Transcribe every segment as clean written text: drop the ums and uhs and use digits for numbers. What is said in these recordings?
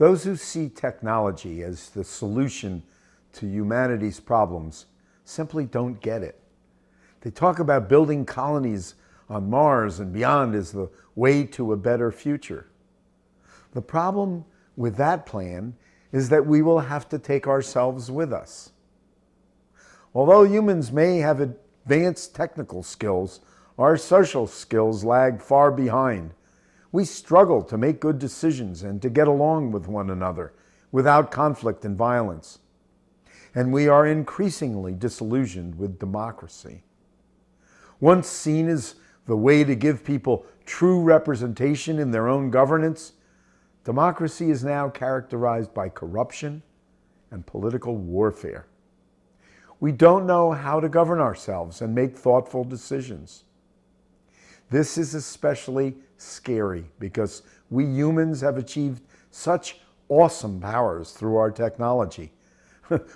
Those who see technology as the solution to humanity's problems simply don't get it. They talk about building colonies on Mars and beyond as the way to a better future. The problem with that plan is that we will have to take ourselves with us. Although humans may have advanced technical skills, our social skills lag far behind. We struggle to make good decisions and to get along with one another without conflict and violence. And we are increasingly disillusioned with democracy. Once seen as the way to give people true representation in their own governance, democracy is now characterized by corruption and political warfare. We don't know how to govern ourselves and make thoughtful decisions. This is especially scary because we humans have achieved such awesome powers through our technology.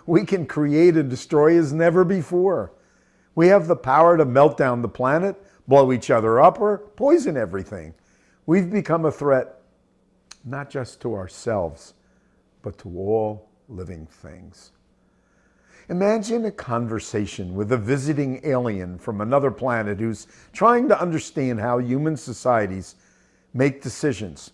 We can create and destroy as never before. We have the power to melt down the planet, blow each other up, or poison everything. We've become a threat not just to ourselves, but to all living things. Imagine a conversation with a visiting alien from another planet who's trying to understand how human societies make decisions.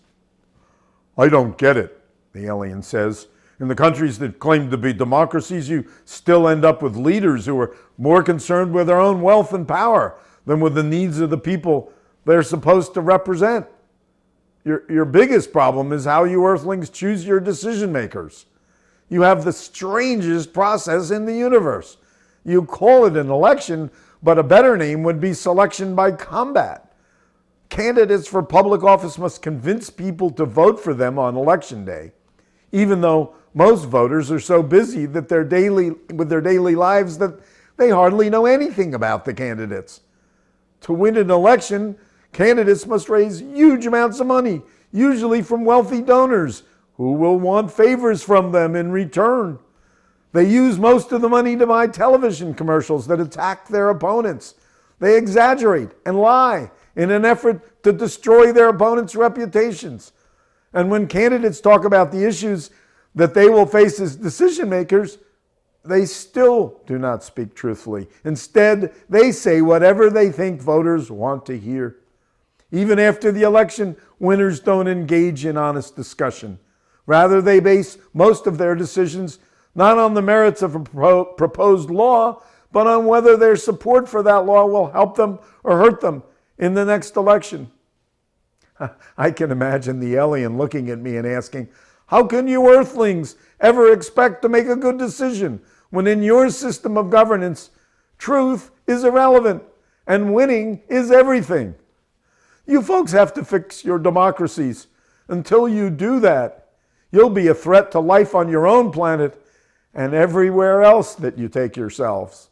"I don't get it," the alien says. "In the countries that claim to be democracies, you still end up with leaders who are more concerned with their own wealth and power than with the needs of the people they're supposed to represent. Your biggest problem is how you Earthlings choose your decision makers. You have the strangest process in the universe. You call it an election, but a better name would be selection by combat. Candidates for public office must convince people to vote for them on election day, even though most voters are so busy with their daily lives that they hardly know anything about the candidates. To win an election, candidates must raise huge amounts of money, usually from wealthy donors, who will want favors from them in return. They use most of the money to buy television commercials that attack their opponents. They exaggerate and lie in an effort to destroy their opponents' reputations. And when candidates talk about the issues that they will face as decision makers, they still do not speak truthfully. Instead, they say whatever they think voters want to hear. Even after the election, winners don't engage in honest discussion. Rather, they base most of their decisions not on the merits of a proposed law, but on whether their support for that law will help them or hurt them in the next election. I can imagine the alien looking at me and asking, "How can you Earthlings ever expect to make a good decision when in your system of governance, truth is irrelevant and winning is everything? You folks have to fix your democracies. Until you do that, you'll be a threat to life on your own planet and everywhere else that you take yourselves."